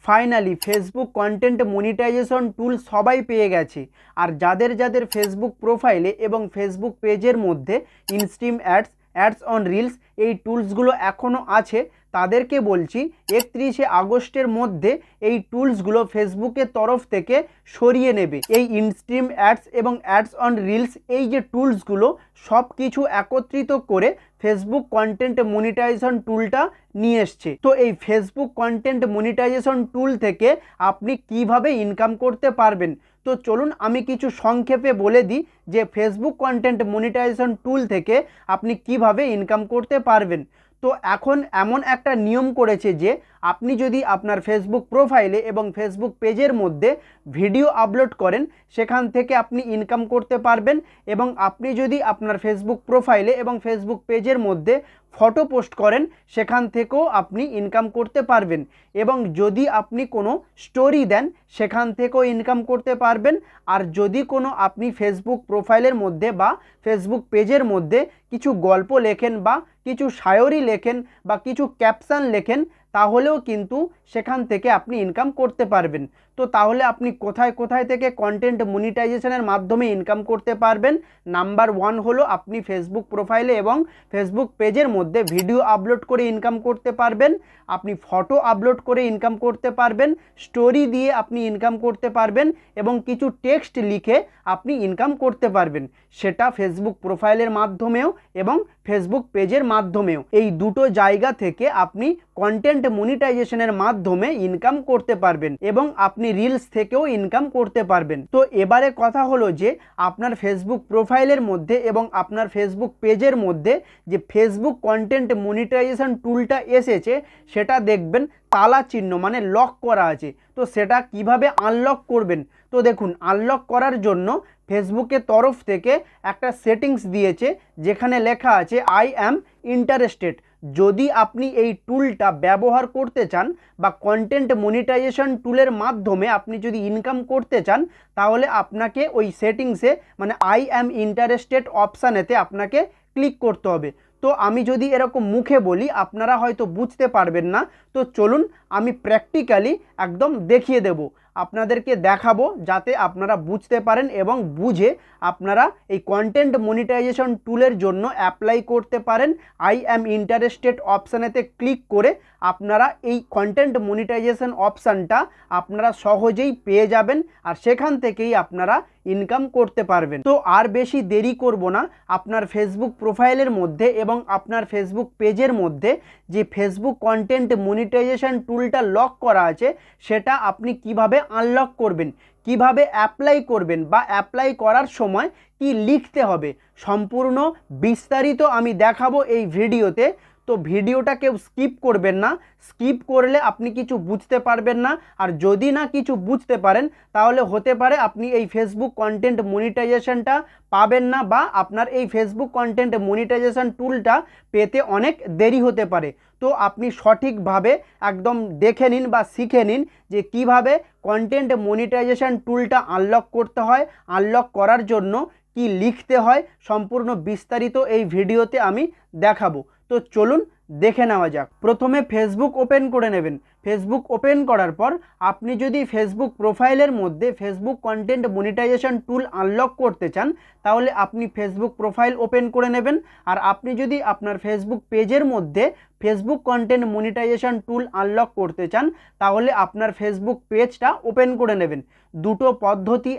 Finally Facebook content monetization টুল সবাই পেয়ে গেছে। আর যাদের যাদের ফেসবুক প্রোফাইলে এবং ফেসবুক পেজের মধ্যে instream ads, ads on reels এই টুলসগুলো এখনও আছে, তাদেরকে বলছি 31শে আগস্টের মধ্যে এই টুলসগুলো ফেসবুকের তরফ থেকে সরিয়ে নেবে। এই ইনস্ট্রিম অ্যাডস এবং অ্যাডস অন রিলস এই যে টুলসগুলো সব কিছু একত্রিত করে ফেসবুক কন্টেন্ট মনিটাইজেশন টুলটা নিয়ে এসছে। তো এই ফেসবুক কন্টেন্ট মনিটাইজেশন টুল থেকে আপনি কিভাবে ইনকাম করতে পারবেন, তো চলুন আমি কিছু সংক্ষেপে বলে দিই যে ফেসবুক কন্টেন্ট মনিটাইজেশন টুল থেকে আপনি কিভাবে ইনকাম করতে পারবেন। তো এখন এমন একটা নিয়ম করেছে যে আপনি যদি আপনার ফেসবুক প্রোফাইলে এবং ফেসবুক পেজের মধ্যে ভিডিও আপলোড করেন সেখান থেকে আপনি ইনকাম করতে পারবেন, এবং আপনি যদি আপনার ফেসবুক প্রোফাইলে এবং ফেসবুক পেজের মধ্যে ফটো পোস্ট করেন সেখান থেকেও আপনি ইনকাম করতে পারবেন, এবং যদি আপনি কোনো স্টোরি দেন সেখান থেকেও ইনকাম করতে পারবেন। আর যদি কোনো আপনি ফেসবুক প্রোফাইলের মধ্যে বা ফেসবুক পেজের মধ্যে কিছু গল্প লেখেন বা কিছু শায়রি লেখেন বা কিছু ক্যাপশন লেখেন তাহলেও কিন্তু সেখান থেকে আপনি ইনকাম করতে পারবেন। তো তাহলে আপনি কোথায় কোথায় থেকে কন্টেন্ট মনিটাইজেশনের মাধ্যমে ইনকাম করতে পারবেন? নাম্বার 1 হলো আপনি ফেসবুক প্রোফাইলে এবং ফেসবুক পেজের মধ্যে ভিডিও আপলোড করে ইনকাম করতে পারবেন, আপনি ফটো আপলোড করে ইনকাম করতে পারবেন, স্টোরি দিয়ে আপনি ইনকাম করতে পারবেন, এবং কিছু টেক্সট লিখে আপনি ইনকাম করতে পারবেন, সেটা ফেসবুক প্রোফাইলের মাধ্যমেও এবং ফেসবুক পেজের মাধ্যমেও। এই দুটো জায়গা থেকে আপনি কন্টেন্ট মনিটাইজেশনের মাধ্যমে ইনকাম করতে পারবেন এবং আপনি রিলস থেকেও ইনকাম করতে পারবেন। তো এবারে কথা হলো যে আপনার ফেসবুক প্রোফাইলের মধ্যে এবং আপনার ফেসবুক পেজের মধ্যে যে ফেসবুক কন্টেন্ট মনিটাইজেশন টুলটা এসেছে সেটা দেখবেন তালা চিহ্ন মানে লক করা আছে। তো সেটা কিভাবে আনলক করবেন? তো দেখুন, আনলক করার জন্য ফেসবুকের তরফ থেকে একটা সেটিংস দিয়েছে যেখানে লেখা আছে আই অ্যাম ইন্টারেস্টেড। যদি আপনি এই টুলটা ব্যবহার করতে চান বা কন্টেন্ট মনিটাইজেশন টুলের মাধ্যমে আপনি যদি ইনকাম করতে চান তাহলে আপনাকে ওই সেটিংসে মানে আই অ্যাম ইন্টারেস্টেড অপশানেতে আপনাকে ক্লিক করতে হবে। তো আমি যদি এরকম মুখে বলি আপনারা হয়তো বুঝতে পারবেন না, তো চলুন আমি প্র্যাকটিক্যালি একদম দেখিয়ে দেব, আপনাদেরকে দেখাবো যাতে আপনারা বুঝতে পারেন এবং বুঝে আপনারা এই কন্টেন্ট মনিটাইজেশন টুলের জন্য অ্যাপ্লাই করতে পারেন। আই অ্যাম ইন্টারেস্টেড অপশানেতে ক্লিক করে আপনারা এই কন্টেন্ট মনিটাইজেশন অপশানটা আপনারা সহজেই পেয়ে যাবেন আর সেখান থেকেই আপনারা ইনকাম করতে পারবেন। তো আর বেশি দেরি করব না, আপনার ফেসবুক প্রোফাইলের মধ্যে এবং আপনার ফেসবুক পেজের মধ্যে যে ফেসবুক কন্টেন্ট মনিটাইজেশন টুলটা লক করা আছে সেটা আপনি কিভাবে আনলক করবেন, কিভাবে অ্যাপ্লাই করবেন বা অ্যাপ্লাই করার সময় কি লিখতে হবে, সম্পূর্ণ বিস্তারিত আমি দেখাবো এই ভিডিওতে। তো ভিডিওটা কেউ স্কিপ করবেন না, স্কিপ করলে আপনি কিছু বুঝতে পারবেন না, আর যদি না কিছু বুঝতে পারেন তাহলে হতে পারে আপনি এই ফেসবুক কন্টেন্ট মনিটাইজেশনটা পাবেন না বা আপনার এই ফেসবুক কন্টেন্ট মনিটাইজেশন টুলটা পেতে অনেক দেরি হতে পারে। তো আপনি সঠিকভাবে একদম দেখে নিন বা শিখে নিন যে কিভাবে কন্টেন্ট মনিটাইজেশন টুলটা আনলক করতে হয়, আনলক করার জন্য কি লিখতে হয়, সম্পূর্ণ বিস্তারিত এই ভিডিওতে আমি দেখাবো। তো চলুন দেখে নেওয়া যাক। প্রথমে ফেসবুক ওপেন করে নেবেন। ফেসবুক ওপেন করার পর আপনি যদি ফেসবুক প্রোফাইলের মধ্যে ফেসবুক কন্টেন্ট মনিটাইজেশন টুল আনলক করতে চান তাহলে আপনি ফেসবুক প্রোফাইল ওপেন করে নেবেন, আর আপনি যদি আপনার ফেসবুক পেজের মধ্যে ফেসবুক কন্টেন্ট মনিটাইজেশন টুল আনলক করতে চান তাহলে আপনার ফেসবুক পেজটা ওপেন করে নেবেন। দুটো পদ্ধতি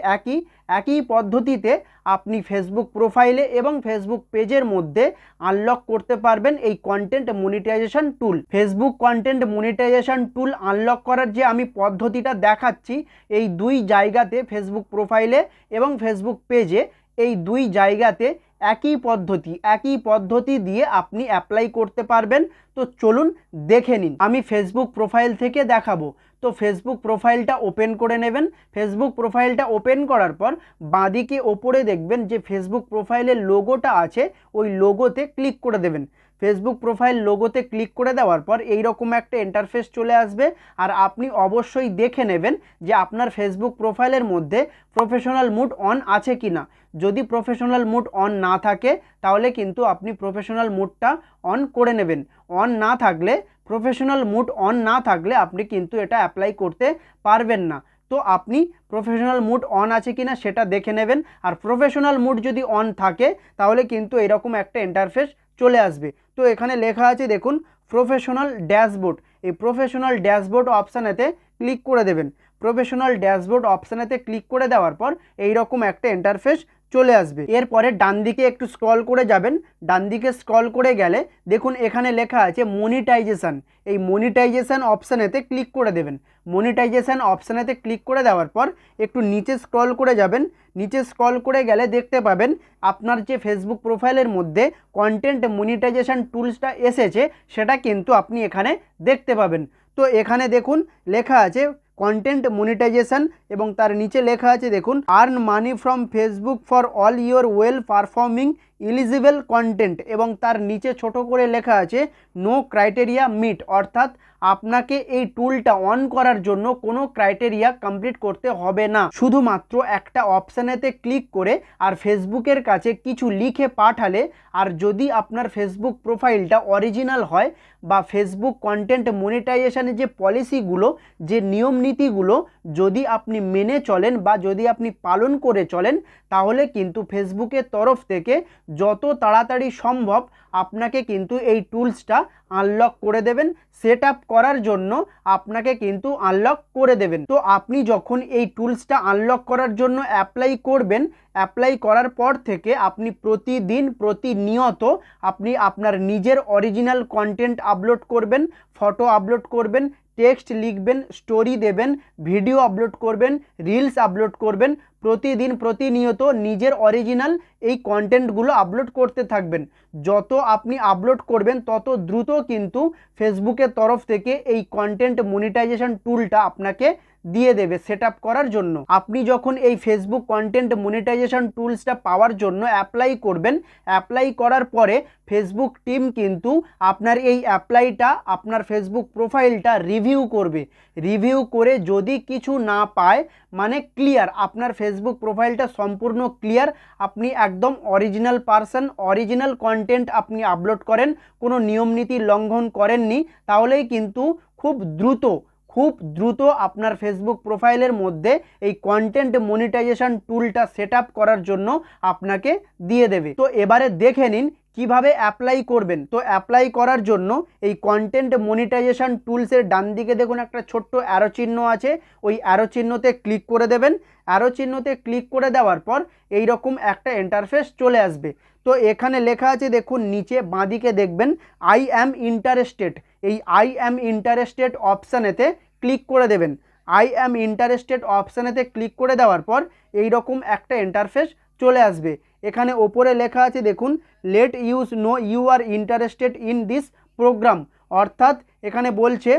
একই পদ্ধতিতে আপনি ফেসবুক প্রোফাইলে এবং ফেসবুক পেজের মধ্যে আনলক করতে পারবেন এই কন্টেন্ট মনিটাইজেশন টুল। ফেসবুক কন্টেন্ট মনিটাইজেশন টুল আনলক করার যে আমি পদ্ধতিটা দেখাচ্ছি এই দুই জায়গাতে ফেসবুক প্রোফাইলে এবং ফেসবুক পেজে এই দুই জায়গাতে একই পদ্ধতি দিয়ে আপনি অ্যাপ্লাই করতে পারবেন। তো চলুন দেখে নিন, আমি ফেসবুক প্রোফাইল থেকে দেখাবো। তো ফেসবুক প্রোফাইলটা ওপেন করে নেবেন। ফেসবুক প্রোফাইলটা ওপেন করার পর বাঁদিকে ওপরে দেখবেন যে ফেসবুক প্রোফাইলের লোগোটা আছে, ওই লোগোতে ক্লিক করে দেবেন। ফেসবুক প্রোফাইল লোগোতে ক্লিক করে দেওয়ার পর এই রকম একটা ইন্টারফেস চলে আসবে। আর আপনি অবশ্যই দেখে নেবেন যে আপনার ফেসবুক প্রোফাইলের মধ্যে প্রফেশনাল মুড অন আছে কি না। যদি প্রফেশনাল মুড অন না থাকে তাহলে কিন্তু আপনি প্রফেশনাল মুডটা অন করে নেবেন। অন না থাকলে প্রফেশনাল মুড অন না থাকলে আপনি কিন্তু এটা অ্যাপ্লাই করতে পারবেন না। তো আপনি প্রফেশনাল মুড অন আছে কিনা সেটা দেখে নেবেন। আর প্রফেশনাল মুড যদি অন থাকে তাহলে কিন্তু এরকম একটা ইন্টারফেস চলে আসবে। তো এখানে লেখা আছে দেখুন প্রফেশনাল ড্যাশবোর্ড। এই প্রফেশনাল ড্যাশবোর্ড অপশানেতে ক্লিক করে দেবেন। প্রফেশনাল ড্যাশবোর্ড অপশানেতে ক্লিক করে দেওয়ার পর এই রকম একটা ইন্টারফেস চলে আসবে। এরপরে ডান দিকে একটু স্ক্রল করে যাবেন। ডান দিকে স্ক্রল করে গেলে দেখুন এখানে লেখা আছে মনিটাইজেশন। এই মনিটাইজেশন অপশানেতে ক্লিক করে দেবেন। মনিটাইজেশন অপশানেতে ক্লিক করে দেওয়ার পর একটু নিচে স্ক্রল করে যাবেন। নিচে স্ক্রল করে গেলে দেখতে পাবেন আপনার যে ফেসবুক প্রোফাইলের মধ্যে কন্টেন্ট মনিটাইজেশন টুলসটা এসেছে সেটা কিন্তু আপনি এখানে দেখতে পাবেন। তো এখানে দেখুন লেখা আছে কন্টেন্ট মনিটাইজেশন এবং তার নিচে লেখা আছে দেখুন earn money from Facebook for all your well performing eligible content এবং তার নিচে ছোট করে লেখা আছে নো ক্রাইটেরিয়া মিট, অর্থাৎ আপনাকে এই টুলটা অন করার জন্য কোনো ক্রাইটেরিয়া কমপ্লিট করতে হবে না। শুধুমাত্র একটা অপশানেতে ক্লিক করে আর ফেসবুকের কাছে কিছু লিখে পাঠালে, আর যদি আপনার ফেসবুক প্রোফাইলটা অরিজিনাল হয় বা ফেসবুক কন্টেন্ট মনিটাইজেশনের যে পলিসিগুলো, যে নিয়ম নীতিগুলো যদি আপনি মেনে চলেন বা যদি আপনি পালন করে চলেন, তাহলে কিন্তু ফেসবুকের তরফ থেকে যত তাড়াতাড়ি সম্ভব আপনাকে কিন্তু এই টুলসটা আনলক করে দেবেন। সেট আপ করার জন্য আপনাকে কিন্তু আনলক করে দেবেন। তো আপনি যখন এই টুলসটা আনলক করার জন্য অ্যাপ্লাই করবেন, অ্যাপ্লাই করার পর থেকে আপনি প্রতিদিন প্রতিনিয়ত আপনি আপনার নিজের অরিজিনাল কন্টেন্ট আপলোড করবেন, ফটো আপলোড করবেন, টেক্সট লিখবেন, স্টোরি দেবেন, ভিডিও আপলোড করবেন, রিলস আপলোড করবেন। প্রতিদিন প্রতিনিয়ত নিজের অরিজিনাল এই কন্টেন্টগুলো আপলোড করতে থাকবেন। যত আপনি আপলোড করবেন তত দ্রুত কিন্তু ফেসবুকের তরফ থেকে এই কন্টেন্ট মনিটাইজেশন টুলটা আপনাকে দিয়ে দেবে সেট আপ করার জন্য। আপনি যখন এই ফেসবুক কন্টেন্ট মনিটাইজেশন টুলসটা পাওয়ার জন্য অ্যাপ্লাই করবেন, অ্যাপ্লাই করার পরে ফেসবুক টিম কিন্তু আপনার এই অ্যাপ্লাইটা, আপনার ফেসবুক প্রোফাইলটা রিভিউ করবে। রিভিউ করে যদি কিছু না পায়, মানে ক্লিয়ার, আপনার ফেসবুক প্রোফাইলটা সম্পূর্ণ ক্লিয়ার, আপনি একদম অরিজিনাল পারসন, অরিজিনাল কন্টেন্ট আপনি আপলোড করেন, কোনো নিয়মনীতি লঙ্ঘন করেননি, তাহলেই কিন্তু খুব দ্রুত আপনার ফেসবুক প্রোফাইলের মধ্যে এই কন্টেন্ট মনিটাইজেশন টুলটা সেট আপ করার জন্য আপনাকে দিয়ে দেবে। তো এবারে দেখে নিন কিভাবে অ্যাপ্লাই করবেন। তো অ্যাপ্লাই করার জন্য এই কন্টেন্ট মনিটাইজেশন টুলসের ডান দিকে দেখুন একটা ছোট্ট অ্যারো চিহ্ন আছে, ওই অ্যারো চিহ্নতে ক্লিক করে দেবেন। অ্যারো চিহ্নতে ক্লিক করে দেওয়ার পর এই রকম একটা ইন্টারফেস চলে আসবে। তো এখানে লেখা আছে দেখুন নিচে বাঁদিকে দেখবেন আই অ্যাম ইন্টারেস্টেড। এই আই অ্যাম ইন্টারেস্টেড অপশানেতে ক্লিক করে দেবেন। আই অ্যাম ইন্টারেস্টেড অপশানেতে ক্লিক করে দেওয়ার পর এই রকম একটা ইন্টারফেস চলে আসবে। এখানে ওপরে লেখা আছে দেখুন let us know you are interested in this programme, অর্থাৎ এখানে বলছে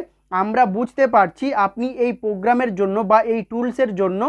আমরা বুঝতে পারছি আপনি এই প্রোগ্রামের জন্য বা এই টুলসের জন্য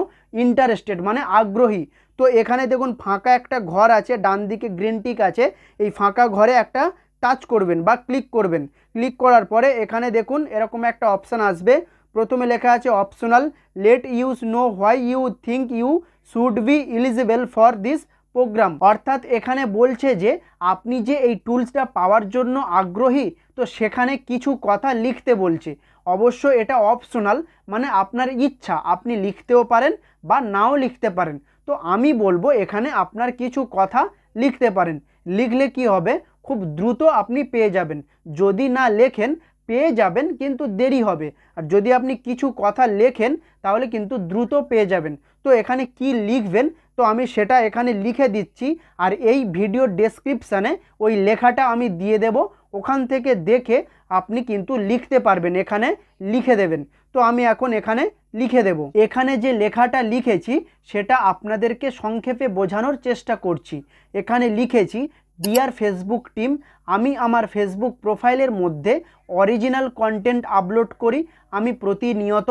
ইন্টারেস্টেড মানে আগ্রহী। তো এখানে দেখুন ফাঁকা একটা ঘর আছে, ডান দিকে গ্রিন টিক আছে, এই ফাঁকা ঘরে একটা টাচ করবেন বা ক্লিক করবেন। ক্লিক করার পরে এখানে দেখুন এরকম একটা অপশান আসবে। প্রথমে লেখা আছে optional, let us know why you think you should be eligible for this programme, অর্থাৎ এখানে বলছে যে আপনি যে এই টুলসটা পাওয়ার জন্য আগ্রহী, তো সেখানে কিছু কথা লিখতে বলছে। অবশ্য এটা অপশনাল, মানে আপনার ইচ্ছা, আপনি লিখতেও পারেন বা নাও লিখতে পারেন। তো আমি বলবো এখানে আপনার কিছু কথা লিখতে পারেন। লিখলে কি হবে, খুব দ্রুত আপনি পেয়ে যাবেন। যদি না লেখেন পেয়ে যাবেন কিন্তু দেরি হবে, আর যদি আপনি কিছু কথা লেখেন তাহলে কিন্তু দ্রুত পেয়ে যাবেন। তো এখানে কি লিখবেন তো আমি সেটা এখানে লিখে দিচ্ছি, আর এই ভিডিও ডেসক্রিপশানে ওই লেখাটা আমি দিয়ে দেব, ওখান থেকে দেখে আপনি কিন্তু লিখতে পারবেন, এখানে লিখে দেবেন। তো আমি এখন এখানে লিখে দেব। এখানে যে লেখাটা লিখেছি সেটা আপনাদেরকে সংক্ষেপে বোঝানোর চেষ্টা করছি। এখানে লিখেছি, ডিয়ার ফেসবুক টিম, আমি আমার ফেসবুক প্রোফাইলের মধ্যে অরিজিনাল কন্টেন্ট আপলোড করি, আমি প্রতিনিয়ত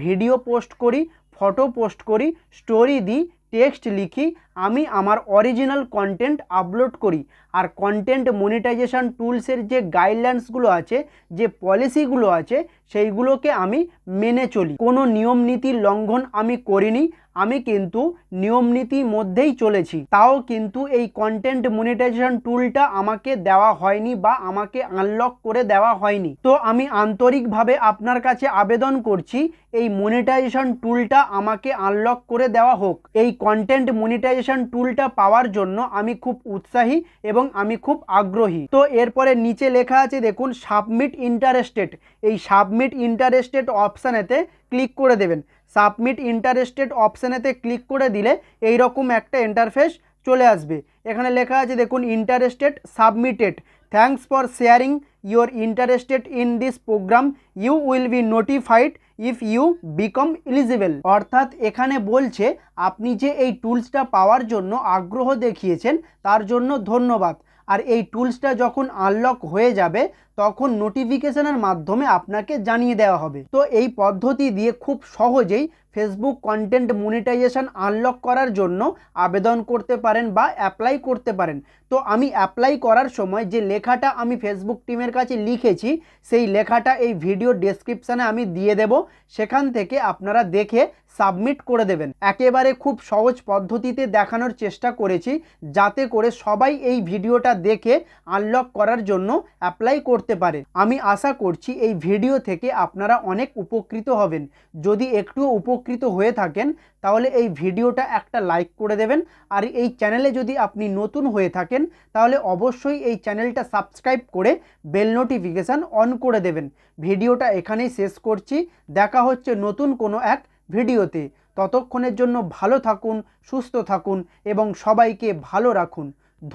ভিডিও পোস্ট করি, ফটো পোস্ট করি, স্টোরি দিই, টেক্সট লিখি, আমি আমার অরিজিনাল কন্টেন্ট আপলোড করি। আর কন্টেন্ট মনিটাইজেশন টুলসের যে গাইডলাইন্সগুলো আছে, যে পলিসিগুলো আছে, সেইগুলোকে আমি মেনে চলি। কোনো নিয়ম নীতির লঙ্ঘন আমি করিনি, আমি কিন্তু নিয়ম নীতির মধ্যেই চলেছি। তাও কিন্তু এই কন্টেন্ট মনিটাইজেশন টুলটা আমাকে দেওয়া হয়নি বা আমাকে আনলক করে দেওয়া হয়নি। তো আমি আন্তরিকভাবে আপনার কাছে আবেদন করছি এই মনিটাইজেশন টুলটা আমাকে আনলক করে দেওয়া হোক। এই কন্টেন্ট মনিটাইজেশন টুলটা পাওয়ার জন্য আমি খুব উৎসাহী এবং আমি খুব আগ্রহী। তো এরপরে নিচে লেখা আছে দেখুন সাবমিট ইন্টারেস্টেড। এই সাবমিট ইন্টারেস্টেড অপশানেতে ক্লিক করে দেবেন। সাবমিট ইন্টারেস্টেড অপশানেতে ক্লিক করে দিলে এই রকম একটা ইন্টারফেস চলে আসবে। এখানে লেখা আছে দেখুন interested submitted, thanks for sharing your interested in this programme, you will be notified if you become eligible. অর্থাৎ এখানে বলছে আপনি যে এই টুলসটা পাওয়ার জন্য আগ্রহ দেখিয়েছেন তার জন্য ধন্যবাদ। আর এই টুলসটা যখন আনলক হয়ে যাবে তখন নোটিফিকেশনের মাধ্যমে আপনাকে জানিয়ে দেওয়া হবে। তো এই পদ্ধতি দিয়ে খুব সহজেই ফেসবুক কন্টেন্ট মনিটাইজেশন আনলক করার জন্য আবেদন করতে পারেন বা অ্যাপ্লাই করতে পারেন। তো আমি অ্যাপ্লাই করার সময় যে লেখাটা আমি ফেসবুক টিমের কাছে লিখেছি সেই লেখাটা এই ভিডিও ডেসক্রিপশানে আমি দিয়ে দেব, সেখান থেকে আপনারা দেখে সাবমিট করে দেবেন। একেবারে খুব সহজ পদ্ধতিতে দেখানোর চেষ্টা করেছি যাতে করে সবাই এই ভিডিওটা দেখে আনলক করার জন্য অ্যাপ্লাই করতে পারে। আমি আশা করছি এই ভিডিও থেকে আপনারা অনেক উপকৃত হবেন। যদি একটু উপকৃত হয়ে থাকেন তাহলে এই ভিডিওটা একটা লাইক করে দেবেন। আর এই চ্যানেলে যদি আপনি নতুন হয়ে থাকেন তাহলে অবশ্যই এই চ্যানেলটা সাবস্ক্রাইব করে বেল নোটিফিকেশান অন করে দেবেন। ভিডিওটা এখানেই শেষ করছি, দেখা হচ্ছে নতুন কোনো এক ভিডিওতে। ততক্ষণের জন্য ভালো থাকুন, সুস্থ থাকুন এবং সবাইকে ভালো রাখুন।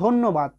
ধন্যবাদ।